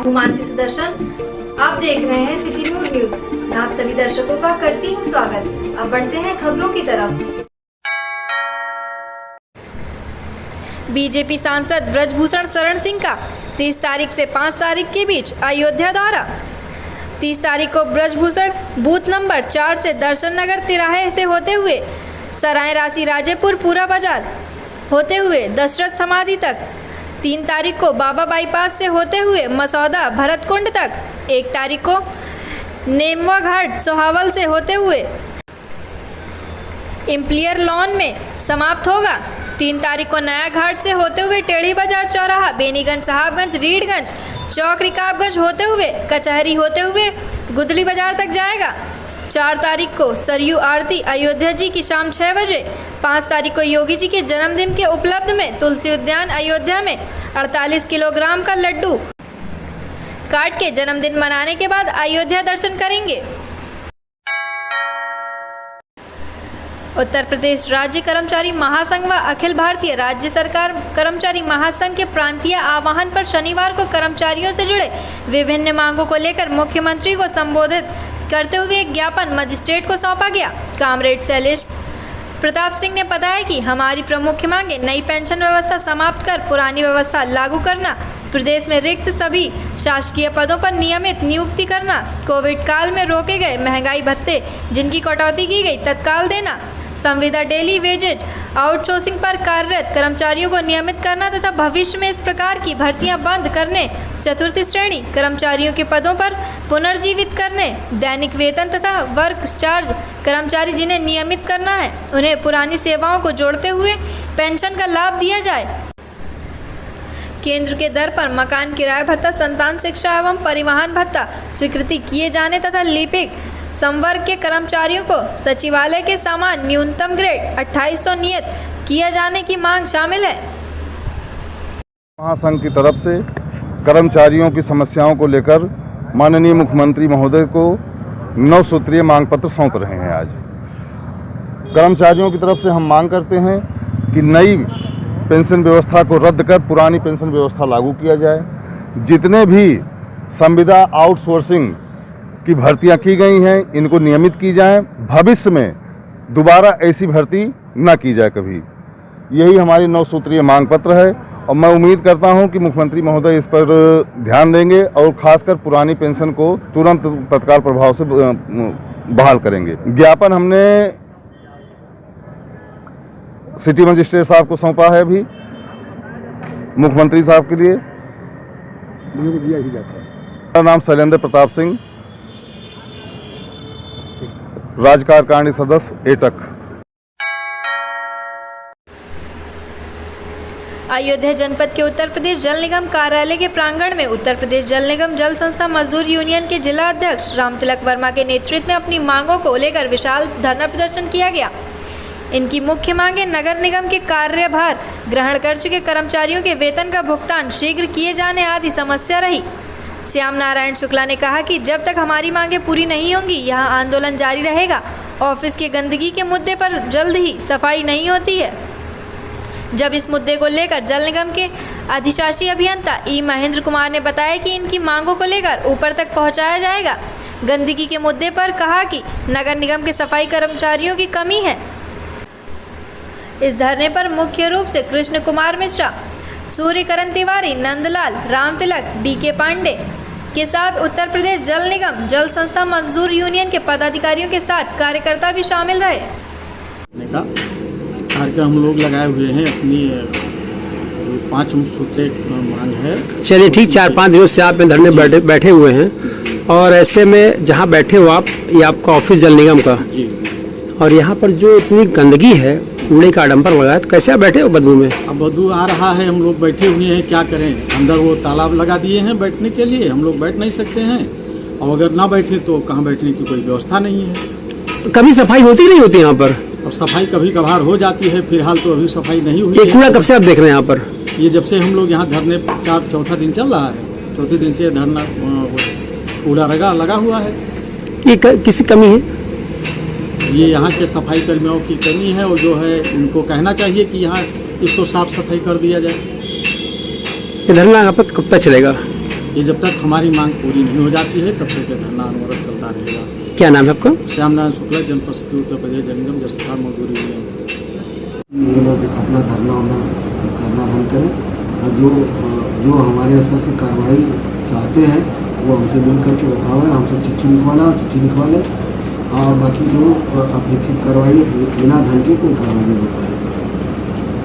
हूँ मानसी सुदर्शन। आप देख रहे हैं सिटी न्यूज। मैं आप सभी दर्शकों का करती हूँ स्वागत। अब बढ़ते हैं खबरों की तरफ। बीजेपी सांसद ब्रजभूषण शरण सिंह का 30 तारीख से 5 तारीख के बीच अयोध्या दौरा। 30 तारीख को ब्रजभूषण बूथ नंबर 4 से दर्शन नगर तिराहे से होते हुए सराय राशि राजेपुर पूरा बाजार होते हुए दशरथ समाधि तक। 3 तारीख को बाबा बाईपास से होते हुए मसौदा भरतकुंड तक। 1 तारीख को नेमवा घाट सोहावल से होते हुए इम्प्लियर लॉन में समाप्त होगा। 3 तारीख को नया घाट से होते हुए टेढ़ी बाजार चौराहा बेनीगंज साहबगंज रीढ़गंज चौक रिकाबगंज होते हुए कचहरी होते हुए गुदली बाजार तक जाएगा। 4 तारीख को सरयू आरती अयोध्या जी की शाम 6 बजे। 5 तारीख को योगी जी के जन्मदिन के उपलब्ध में तुलसी उद्यान अयोध्या में 48 किलोग्राम का लड्डू काट के जन्मदिन मनाने के बाद अयोध्या दर्शन करेंगे। उत्तर प्रदेश राज्य कर्मचारी महासंघ व अखिल भारतीय राज्य सरकार कर्मचारी महासंघ के प्रांतीय आह्वान पर शनिवार को कर्मचारियों से जुड़े विभिन्न मांगों को लेकर मुख्यमंत्री को संबोधित करते हुए एक ज्ञापन मजिस्ट्रेट को सौंपा गया। कामरेड शैलेश प्रताप सिंह ने बताया कि हमारी प्रमुख मांगे नई पेंशन व्यवस्था समाप्त कर पुरानी व्यवस्था लागू करना, प्रदेश में रिक्त सभी शासकीय पदों पर नियमित नियुक्ति करना, कोविड काल में रोके गए महंगाई भत्ते जिनकी कटौती की गई तत्काल देना, संविदा डेली वेजेज आउटसोर्सिंग पर कार्यरत कर्मचारियों को नियमित करना तथा भविष्य में इस प्रकार की भर्तियां बंद करने, चतुर्थी श्रेणी कर्मचारियों के पदों पर पुनर्जीवित करने, दैनिक वेतन तथा वर्क चार्ज कर्मचारी जिन्हें नियमित करना है उन्हें पुरानी सेवाओं को जोड़ते हुए पेंशन का लाभ दिया जाए। केंद्र के दर पर मकान किराया भत्ता, संतान शिक्षा एवं परिवहन भत्ता स्वीकृति किए जाने तथा लिपिक संवर्ग के कर्मचारियों को सचिवालय के समान न्यूनतम ग्रेड 2800 नियत किया जाने की मांग शामिल है। महासंघ की तरफ से कर्मचारियों की समस्याओं को लेकर माननीय मुख्यमंत्री महोदय को 9 सूत्रीय मांग पत्र सौंप रहे हैं। आज कर्मचारियों की तरफ से हम मांग करते हैं कि नई पेंशन व्यवस्था को रद्द कर पुरानी पेंशन व्यवस्था लागू किया जाए। जितने भी संविदा आउटसोर्सिंग की भर्तियां की गई हैं इनको नियमित की जाएं, भविष्य में दोबारा ऐसी भर्ती न की जाए कभी। यही हमारी 9 सूत्रीय मांग पत्र है और मैं उम्मीद करता हूं कि मुख्यमंत्री महोदय इस पर ध्यान देंगे और खासकर पुरानी पेंशन को तुरंत तत्काल प्रभाव से बहाल करेंगे। ज्ञापन हमने सिटी मजिस्ट्रेट साहब को सौंपा है अभी मुख्यमंत्री साहब के लिए। मेरा नाम शैलेंद्र प्रताप सिंह, राज्य कार्यकारिणी सदस्य एटक। अयोध्या जनपद के उत्तर प्रदेश जल निगम कार्यालय के प्रांगण में उत्तर प्रदेश जल निगम जल संस्था मजदूर यूनियन के जिला अध्यक्ष रामतिलक वर्मा के नेतृत्व में अपनी मांगों को लेकर विशाल धरना प्रदर्शन किया गया। इनकी मुख्य मांगे नगर निगम के कार्यभार ग्रहण कर चुके कर्मचारियों के वेतन का भुगतान शीघ्र किए जाने आदि समस्या रही। श्याम नारायण शुक्ला ने कहा कि जब तक हमारी मांगे पूरी नहीं होंगी यह आंदोलन जारी रहेगा। ऑफिस के गंदगी के मुद्दे पर जल्द ही सफाई नहीं होती है। जब इस मुद्दे को लेकर जल निगम के अधिशासी अभियंता ई महेंद्र कुमार ने बताया कि इनकी मांगों को लेकर ऊपर तक पहुंचाया जाएगा। गंदगी के मुद्दे पर कहा कि नगर निगम के सफाई कर्मचारियों की कमी है। इस धरने पर मुख्य रूप से कृष्ण कुमार मिश्रा, सूर्यकरण तिवारी, नंदलाल, रामतिलक, डीके पांडे के साथ उत्तर प्रदेश जल निगम जल संस्था मजदूर यूनियन के पदाधिकारियों के साथ कार्यकर्ता भी शामिल रहे। कार्यक्रम हम लोग लगाए हुए हैं, अपनी 5 सूत्रीय मांग है। चलिए ठीक, 4-5 दिनों से आप धरने बैठे हुए हैं और ऐसे में जहाँ बैठे हो आप, ये आपका ऑफिस जल निगम का जी, और यहाँ पर जो इतनी गंदगी है, कूड़े का आडंबर लगा है, तो कैसे आप बैठे हो बदबू में? अब बदबू आ रहा है, हम लोग बैठे हुए हैं, क्या करें। अंदर वो तालाब लगा दिए हैं बैठने के लिए, हम लोग बैठ नहीं सकते हैं और अगर ना बैठे तो कहाँ बैठने की कोई व्यवस्था नहीं है। कभी सफाई होती नहीं होती यहाँ पर? और सफाई कभी कभार हो जाती है, फिलहाल तो अभी सफाई नहीं हुई ये कूड़ा कब से आप देख रहे हैं यहाँ पर? ये जब से हम लोग यहाँ धरने चौथा दिन चल रहा है, चौथे दिन से धरना कूड़ा लगा हुआ है। ये किसी कमी है? ये यहाँ के सफाई कर्मियों की कमी है और जो है इनको कहना चाहिए कि यहाँ इसको साफ सफाई कर दिया जाए। ये धरना यहाँ पर कब तक चलेगा? ये जब तक हमारी मांग पूरी नहीं हो जाती है तब तक ये धरना अनवरत चलता रहेगा। क्या नाम है आपका? श्यामनारायण शुक्ला, जनपद सचिव, उत्तर प्रदेश जल निगम जल संस्थान मजदूर यूनियन। ये लोग अपना धरना करना बंद करें और जो हमारे स्तर से कार्रवाई चाहते हैं वो हमसे मिल करके बताओ। हम सब चिट्ठी लिखवा लें और बाकी जो अपेक्षित कार्रवाई बिना धन के कोई कार्रवाई नहीं हो पाएगी।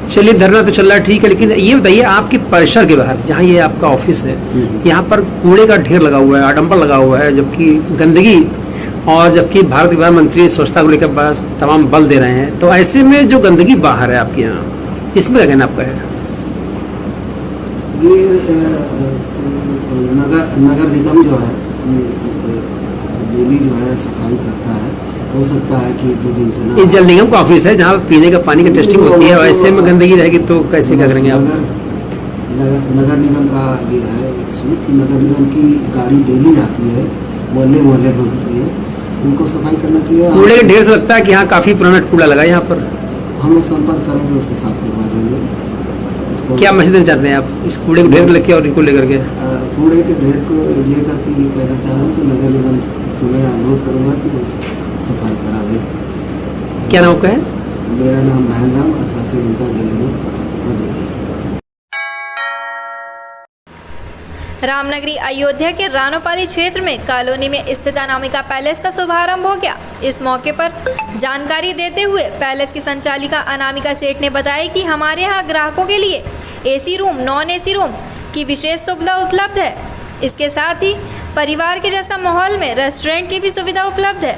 चलिए, धरना तो चल रहा है, ठीक है, लेकिन ये बताइए आपके परिसर के बाहर जहाँ ये आपका ऑफिस है, यहाँ पर कूड़े का ढेर लगा हुआ है, आडंबर लगा हुआ है, जबकि गंदगी, और जबकि भारत के प्रधानमंत्री स्वच्छता को लेकर बस तमाम बल दे रहे हैं, तो ऐसे में जो गंदगी बाहर है आपके यहाँ, इसमें क्या कहना आपका है? ये नगर निगम जो है डेली जो है सफाई करता है। हो सकता है कि 2 दिन से ये जल निगम का ऑफिस है जहाँ पीने का पानी की टेस्टिंग होती है, ऐसे में गंदगी रहेगी तो कैसे क्या करेंगे आप? नगर निगम का ये है कि नगर निगम की गाड़ी डेली आती है, मोहल्ले घूमती है, उनको सफाई करना चाहिए। कूड़े के ढेर से लगता है कि यहाँ काफी पुराना कूड़ा लगा है यहाँ पर। हम लोग संपर्क करेंगे, उसके साथ करवा देंगे। क्या मैसेज देना चाहते हैं आप इस कूड़े को ढेर लेके और इनको लेकर के? कूड़े के ढेर को लेकर के ये कहना चाह रहा हूँ कि नगर निगम से मैं अनुरोध करूँगा कि वो सफाई करा दे। क्या नाम आपका है? मेरा नाम महन राम, अक्सर से जनता जल निगम दिल्ली। रामनगरी अयोध्या के रानोपाली क्षेत्र में कॉलोनी में स्थित अनामिका पैलेस का शुभारंभ हो गया। इस मौके पर जानकारी देते हुए पैलेस की संचालिका अनामिका सेठ ने बताया कि हमारे यहाँ ग्राहकों के लिए AC room, non AC room की विशेष सुविधा उपलब्ध है। इसके साथ ही परिवार के जैसा माहौल में रेस्टोरेंट की भी सुविधा उपलब्ध है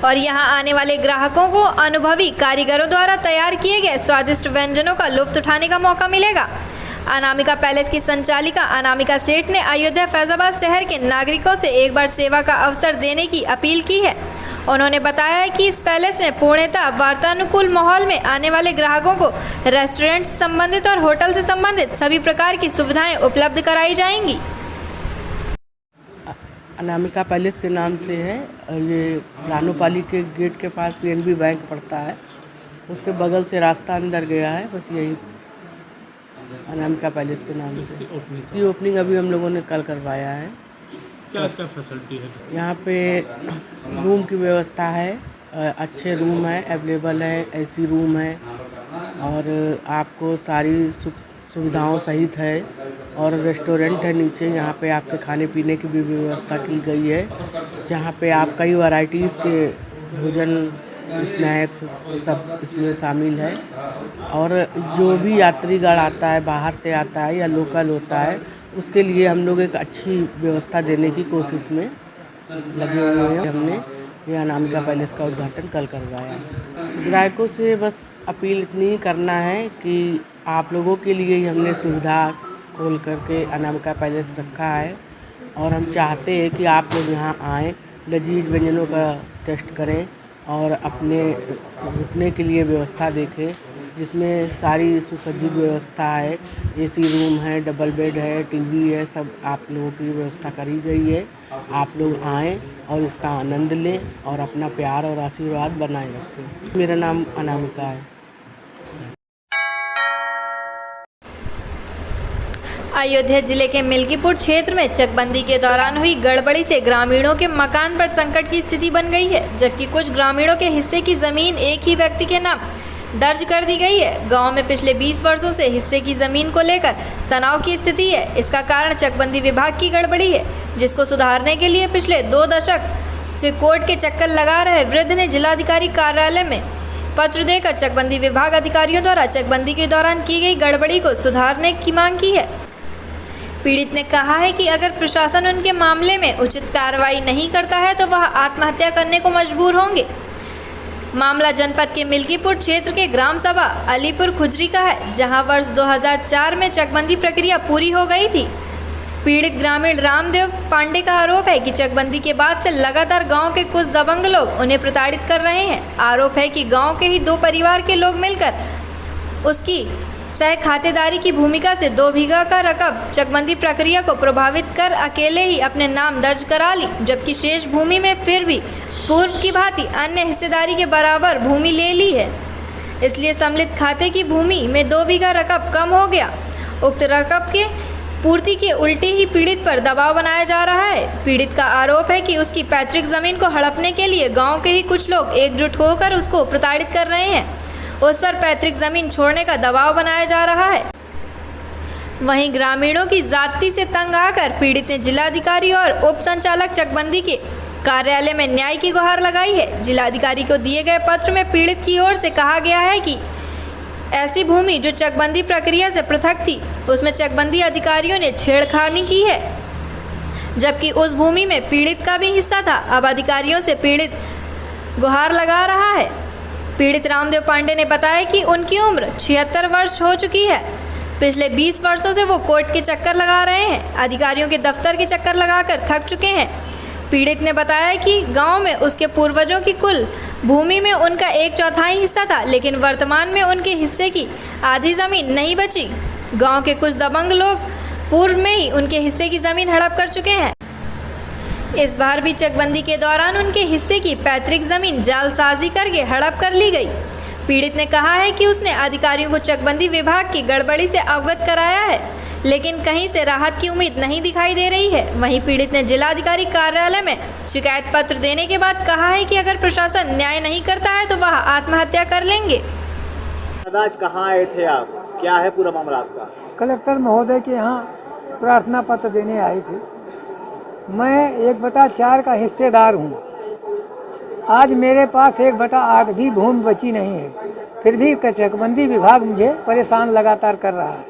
और यहाँ आने वाले ग्राहकों को अनुभवी कारीगरों द्वारा तैयार किए गए स्वादिष्ट व्यंजनों का लुत्फ उठाने का मौका मिलेगा। अनामिका पैलेस की संचालिका अनामिका सेठ ने अयोध्या फैजाबाद शहर के नागरिकों से एक बार सेवा का अवसर देने की अपील की है। उन्होंने बताया कि इस पैलेस में पूर्णतः वार्तानुकूल माहौल में आने वाले ग्राहकों को रेस्टोरेंट से संबंधित और होटल से संबंधित सभी प्रकार की सुविधाएं उपलब्ध कराई जाएंगी। अनामिका पैलेस के नाम से है, ये रानोपाली के गेट के पास PNB बैंक पड़ता है, उसके बगल से रास्ता अंदर गया है, बस यही अनामिका पैलेस के नाम से। ये ओपनिंग अभी हम लोगों ने कल करवाया है। क्या क्या फैसिलिटी है यहाँ पे? रूम की व्यवस्था है, अच्छे रूम है, अवेलेबल है, एसी रूम है और आपको सारी सुविधाओं सहित है और रेस्टोरेंट है नीचे, यहाँ पे आपके खाने पीने की भी व्यवस्था की गई है, जहाँ पे आप कई वैरायटीज़ के भोजन, स्नैक्स सब इसमें शामिल है। और जो भी यात्रीगण आता है, बाहर से आता है या लोकल होता है, उसके लिए हम लोग एक अच्छी व्यवस्था देने की कोशिश में लगे हुए हैं। हमने ये अनामिका पैलेस का उद्घाटन कल करवाया। ग्राहकों से बस अपील इतनी करना है कि आप लोगों के लिए ही हमने सुविधा खोल करके अनामिका पैलेस रखा है और हम चाहते हैं कि आप लोग यहाँ आएँ, लजीज व्यंजनों का टेस्ट करें और अपने रुकने के लिए व्यवस्था देखें, जिसमें सारी सुसज्जित व्यवस्था है, एसी रूम है, डबल बेड है, टीवी है, सब आप लोगों की व्यवस्था करी गई है। आप लोग आएँ और इसका आनंद लें और अपना प्यार और आशीर्वाद बनाए रखें। मेरा नाम अनामिका है। अयोध्या जिले के मिल्कीपुर क्षेत्र में चकबंदी के दौरान हुई गड़बड़ी से ग्रामीणों के मकान पर संकट की स्थिति बन गई है, जबकि कुछ ग्रामीणों के हिस्से की जमीन एक ही व्यक्ति के नाम दर्ज कर दी गई है। गांव में पिछले 20 वर्षों से हिस्से की जमीन को लेकर तनाव की स्थिति है। इसका कारण चकबंदी विभाग की गड़बड़ी है, जिसको सुधारने के लिए पिछले 2 दशक से कोर्ट के चक्कर लगा रहे वृद्ध ने जिलाधिकारी कार्यालय में पत्र देकर चकबंदी विभाग अधिकारियों द्वारा चकबंदी के दौरान की गई गड़बड़ी को सुधारने की मांग की है। पीड़ित ने कहा है कि अगर प्रशासन उनके मामले में उचित कार्रवाई नहीं करता है तो वह आत्महत्या करने को मजबूर होंगे। मामला जनपद के मिल्कीपुर क्षेत्र के ग्राम सभा अलीपुर खुजरी का है, जहां वर्ष 2004 में चकबंदी प्रक्रिया पूरी हो गई थी। पीड़ित ग्रामीण रामदेव पांडे का आरोप है कि चकबंदी के बाद से लगातार गांव के कुछ दबंग लोग उन्हें प्रताड़ित कर रहे हैं। आरोप है कि गांव के ही 2 परिवार के लोग मिलकर उसकी सह खातेदारी की भूमिका से 2 बीघा का रकम चकबंदी प्रक्रिया को प्रभावित कर अकेले ही अपने नाम दर्ज करा ली, जबकि शेष भूमि में फिर भी पूर्व की भांति अन्य हिस्सेदारी के बराबर भूमि ले ली है। इसलिए सम्मिलित खाते की भूमि में 2 बीघा रकम कम हो गया। उक्त रकम के पूर्ति के उल्टे ही पीड़ित पर दबाव बनाया जा रहा है। पीड़ित का आरोप है कि उसकी पैतृक जमीन को हड़पने के लिए गांव के ही कुछ लोग एकजुट होकर उसको प्रताड़ित कर रहे हैं। उस पर पैतृक जमीन छोड़ने का दबाव बनाया जा रहा है। वहीं ग्रामीणों की जाति से तंग आकर पीड़ित ने जिलाधिकारी और उप संचालक चकबंदी के कार्यालय में न्याय की गुहार लगाई है। जिलाधिकारी को दिए गए पत्र में पीड़ित की ओर से कहा गया है कि ऐसी भूमि जो चकबंदी प्रक्रिया से पृथक थी, उसमें चकबंदी अधिकारियों ने छेड़खानी की है, जबकि उस भूमि में पीड़ित का भी हिस्सा था। अब अधिकारियों से पीड़ित गुहार लगा रहा है। पीड़ित रामदेव पांडे ने बताया कि उनकी उम्र 76 वर्ष हो चुकी है। पिछले 20 वर्षों से वो कोर्ट के चक्कर लगा रहे हैं, अधिकारियों के दफ्तर के चक्कर लगाकर थक चुके हैं। पीड़ित ने बताया कि गांव में उसके पूर्वजों की कुल भूमि में उनका 1/4 हिस्सा था, लेकिन वर्तमान में उनके हिस्से की आधी ज़मीन नहीं बची। गांव के कुछ दबंग लोग पूर्व में ही उनके हिस्से की ज़मीन हड़प कर चुके हैं। इस बार भी चकबंदी के दौरान उनके हिस्से की पैतृक ज़मीन जालसाजी करके हड़प कर ली गई। पीड़ित ने कहा है कि उसने अधिकारियों को चकबंदी विभाग की गड़बड़ी से अवगत कराया है, लेकिन कहीं से राहत की उम्मीद नहीं दिखाई दे रही है। वहीं पीड़ित ने जिलाधिकारी कार्यालय में शिकायत पत्र देने के बाद कहा है कि अगर प्रशासन न्याय नहीं करता है तो वह आत्महत्या कर लेंगे। आज कहाँ आए थे आप? क्या है पूरा मामला आपका? कलेक्टर महोदय के यहाँ प्रार्थना पत्र देने आए थे। मैं 1/4 का हिस्सेदार हूँ। आज मेरे पास 1/8 भी भूमि बची नहीं है, फिर भी चकबंदी विभाग मुझे परेशान लगातार कर रहा है।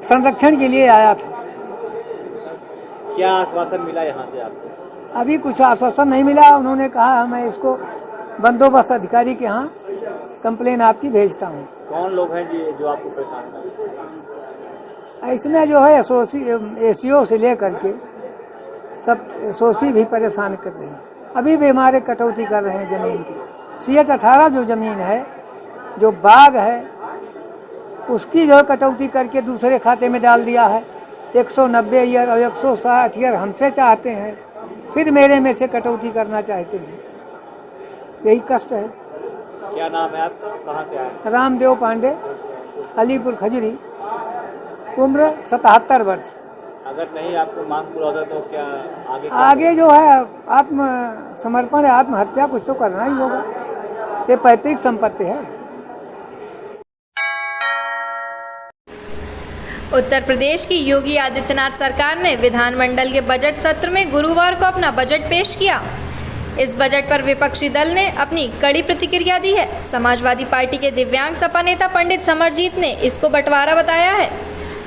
संरक्षण के लिए आया था। क्या आश्वासन मिला यहाँ से आपको? अभी कुछ आश्वासन नहीं मिला। उन्होंने कहा मैं इसको बंदोबस्त अधिकारी के यहाँ कंप्लेन आपकी भेजता हूँ। कौन लोग हैं जी जो आपको परेशान कर रहे हैं? इसमें जो है एसईओ से लेकर के सब एसओसी भी परेशान कर रहे हैं। अभी भी हमारे कटौती कर रहे हैं जमीन की। CH-18 जो जमीन है, जो बाग है, उसकी जो कटौती करके दूसरे खाते में डाल दिया है। 190 ईयर और 160 ईयर हमसे चाहते हैं, फिर मेरे में से कटौती करना चाहते हैं। यही कष्ट है। क्या नाम है आपका? कहाँ से आए? रामदेव पांडे, अलीपुर खजुरी, उम्र 77 वर्ष। अगर नहीं आपको मांग पूरा होता तो क्या आगे जो है आत्मसमर्पण, आत्महत्या कुछ तो करना ही होगा। ये पैतृक संपत्ति है। उत्तर प्रदेश की योगी आदित्यनाथ सरकार ने विधानमंडल के बजट सत्र में गुरुवार को अपना बजट पेश किया। इस बजट पर विपक्षी दल ने अपनी कड़ी प्रतिक्रिया दी है। समाजवादी पार्टी के दिव्यांग सपा नेता पंडित समरजीत ने इसको बंटवारा बताया है।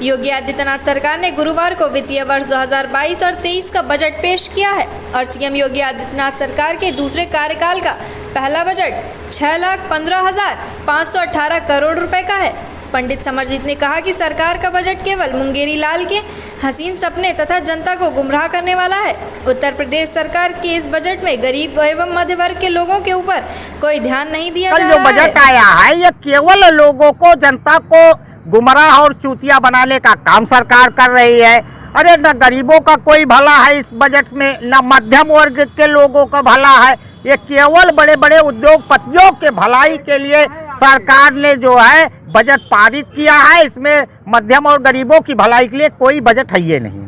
योगी आदित्यनाथ सरकार ने गुरुवार को वित्तीय वर्ष 2022 और 23 का बजट पेश किया है और सीएम योगी आदित्यनाथ सरकार के दूसरे कार्यकाल का पहला बजट 6,15,518 करोड़ रुपए का है। पंडित समरजीत ने कहा कि सरकार का बजट केवल मुंगेरी लाल के हसीन सपने तथा जनता को गुमराह करने वाला है। उत्तर प्रदेश सरकार के इस बजट में गरीब एवं मध्य वर्ग के लोगों के ऊपर कोई ध्यान नहीं दिया जा रहा है। जो बजट आया है ये केवल लोगों को, जनता को गुमराह और चूतिया बनाने का काम सरकार कर रही है। अरे न गरीबों का कोई भला है इस बजट में, न मध्यम वर्ग के लोगों का भला है। ये केवल बड़े बड़े उद्योगपतियों के भलाई के लिए सरकार ने जो है बजट पारित किया है। इसमें मध्यम और गरीबों की भलाई के लिए कोई बजट है ये नहीं।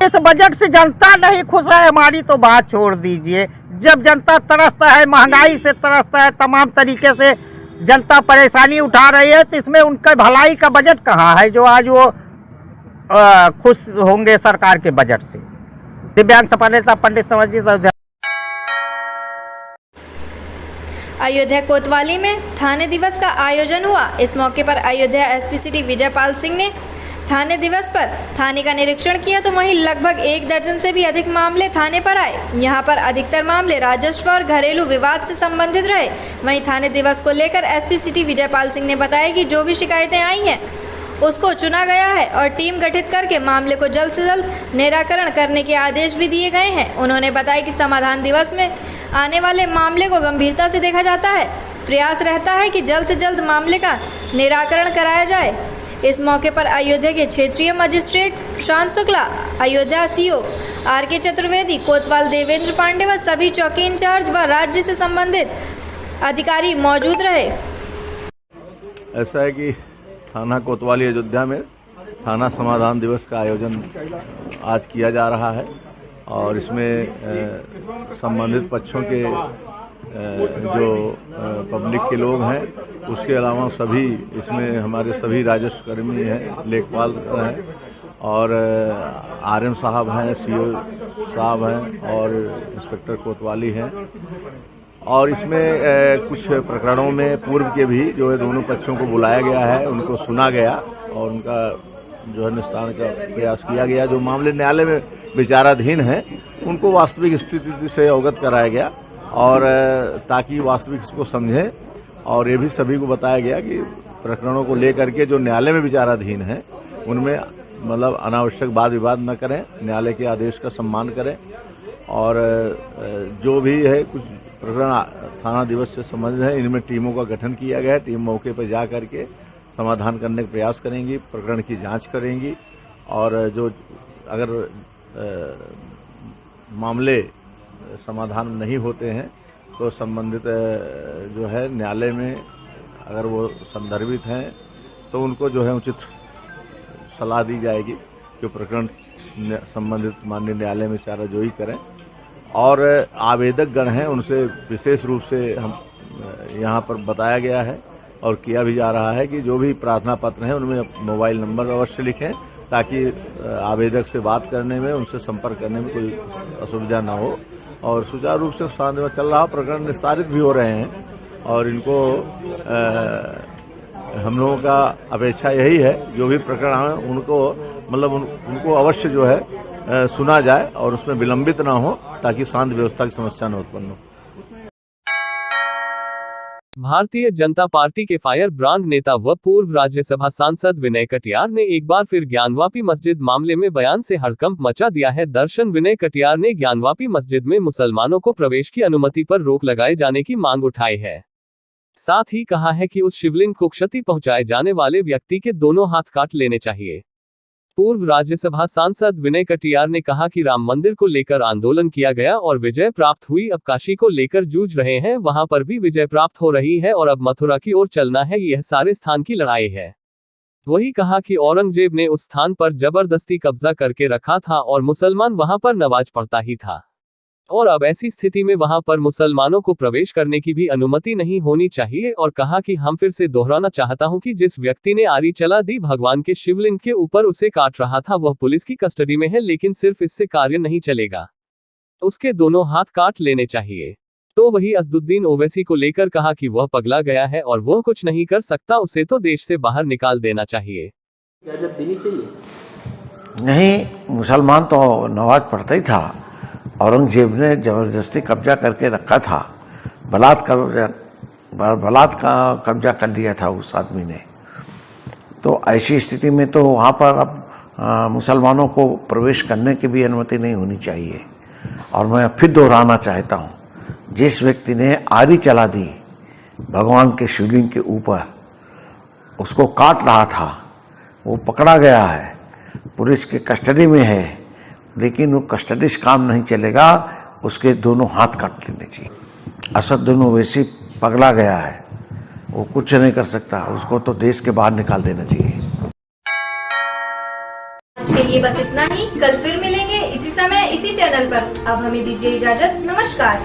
इस बजट से जनता नहीं खुश है हमारी तो बात छोड़ दीजिए। जब जनता तरसता है, महंगाई से तरसता है, तमाम तरीके से जनता परेशानी उठा रही है, तो इसमें उनका भलाई का बजट कहाँ है जो आज वो खुश होंगे सरकार के बजट से। दिव्यांग सपा नेता पंडित समरजीत। अयोध्या कोतवाली में थाने दिवस का आयोजन हुआ। इस मौके पर अयोध्या एसपी सिटी विजयपाल सिंह ने थाने दिवस पर थाने का निरीक्षण किया, तो वहीं लगभग 1 दर्जन से भी अधिक मामले थाने पर आए। यहां पर अधिकतर मामले राजस्व और घरेलू विवाद से संबंधित रहे। वहीं थाने दिवस को लेकर एसपी सिटी विजयपाल सिंह ने बताया कि जो भी शिकायतें आई हैं उसको चुना गया है और टीम गठित करके मामले को जल्द से जल्द निराकरण करने के आदेश भी दिए गए हैं। उन्होंने बताया कि समाधान दिवस में आने वाले मामले को गंभीरता से देखा जाता है। प्रयास रहता है कि जल्द से जल्द मामले का निराकरण कराया जाए। इस मौके पर अयोध्या के क्षेत्रीय मजिस्ट्रेट प्रशांत शुक्ला, अयोध्या सीओ आर.के. चतुर्वेदी, कोतवाल देवेंद्र पांडे व सभी चौकी इंचार्ज व राज्य से संबंधित अधिकारी मौजूद रहे। ऐसा है कि थाना कोतवाली अयोध्या में थाना समाधान दिवस का आयोजन आज किया जा रहा है और इसमें संबंधित पक्षों के जो पब्लिक के लोग हैं, उसके अलावा सभी इसमें हमारे सभी राजस्व कर्मी हैं, लेखपाल हैं और आरएम साहब हैं, सीओ साहब हैं और इंस्पेक्टर कोतवाली हैं। और इसमें कुछ प्रकरणों में पूर्व के भी जो है दोनों पक्षों को बुलाया गया है, उनको सुना गया और उनका जो है निस्तारण का प्रयास किया गया। जो मामले न्यायालय में विचाराधीन हैं उनको वास्तविक स्थिति से अवगत कराया गया और ताकि वास्तविक इसको समझें। और ये भी सभी को बताया गया कि प्रकरणों को लेकर के जो न्यायालय में विचाराधीन हैं उनमें मतलब अनावश्यक वाद विवाद न करें, न्यायालय के आदेश का सम्मान करें और जो भी है कुछ प्रकरण थाना दिवस से संबंधित है इनमें टीमों का गठन किया गया है। टीम मौके पर जा करके समाधान करने का प्रयास करेंगी, प्रकरण की जांच करेंगी और जो अगर मामले समाधान नहीं होते हैं तो संबंधित जो है न्यायालय में अगर वो संदर्भित हैं तो उनको जो है उचित सलाह दी जाएगी कि प्रकरण संबंधित माननीय न्यायालय में चाराजोई करें। और आवेदक गण हैं उनसे विशेष रूप से हम यहाँ पर बताया गया है और किया भी जा रहा है कि जो भी प्रार्थना पत्र हैं उनमें मोबाइल नंबर अवश्य लिखें ताकि आवेदक से बात करने में, उनसे संपर्क करने में कोई असुविधा ना हो और सुचारू रूप से शांतिमय चल रहा। प्रकरण निस्तारित भी हो रहे हैं और इनको हम लोगों का अपेक्षा यही है जो भी प्रकरण है उनको मतलब उनको अवश्य जो है सुना जाए और उसमें विलंबित ना हो ताकि शांति व्यवस्था की समस्या न उत्पन्न हो। भारतीय जनता पार्टी के फायर ब्रांड नेता व पूर्व राज्यसभा सांसद विनय कटियार ने एक बार फिर ज्ञानवापी मस्जिद मामले में बयान से हड़कंप मचा दिया है। दर्शन विनय कटियार ने ज्ञानवापी मस्जिद में मुसलमानों को प्रवेश की अनुमति पर रोक लगाए जाने की मांग उठाई है। साथ ही कहा है कि उस शिवलिंग को क्षति पहुंचाए जाने वाले व्यक्ति के दोनों हाथ काट लेने चाहिए। पूर्व राज्यसभा सांसद विनय कटियार ने कहा कि राम मंदिर को लेकर आंदोलन किया गया और विजय प्राप्त हुई, अब काशी को लेकर जूझ रहे हैं, वहां पर भी विजय प्राप्त हो रही है और अब मथुरा की ओर चलना है, यह सारे स्थान की लड़ाई है। वही कहा कि औरंगजेब ने उस स्थान पर जबरदस्ती कब्जा करके रखा था और मुसलमान वहां पर नमाज पढ़ता ही था और अब ऐसी स्थिति में वहां पर मुसलमानों को प्रवेश करने की भी अनुमति नहीं होनी चाहिए। और कहा कि हम फिर से दोहराना चाहता हूं कि जिस व्यक्ति ने आरी चला दी भगवान के शिवलिंग के ऊपर उसे काट रहा था वह पुलिस की कस्टडी में है, लेकिन सिर्फ इससे कार्य नहीं चलेगा, उसके दोनों हाथ काट लेने चाहिए। तो वही असदुद्दीन ओवैसी को लेकर कहा कि वह पगला गया है और वह कुछ नहीं कर सकता, उसे तो देश से बाहर निकाल देना चाहिए। इजाजत देनी चाहिए? नहीं, मुसलमान तो नमाज पढ़ता ही था, औरंगजेब ने जबरदस्ती कब्जा करके रखा था, बलात् का कब्जा कर लिया था उस आदमी ने। तो ऐसी स्थिति में तो वहाँ पर अब मुसलमानों को प्रवेश करने की भी अनुमति नहीं होनी चाहिए। और मैं फिर दोहराना चाहता हूँ, जिस व्यक्ति ने आरी चला दी भगवान के शिवलिंग के ऊपर, उसको काट रहा था, वो पकड़ा गया है, पुलिस के कस्टडी में है, लेकिन वो कस्टडी से काम नहीं चलेगा, उसके दोनों हाथ काट लेने चाहिए। असदुद्दीन ओवैसी पगला गया है, वो कुछ नहीं कर सकता, उसको तो देश के बाहर निकाल देना चाहिए। आज के लिए बस इतना ही, कल फिर मिलेंगे इसी समय इसी चैनल पर। अब हमें दीजिए इजाजत, नमस्कार।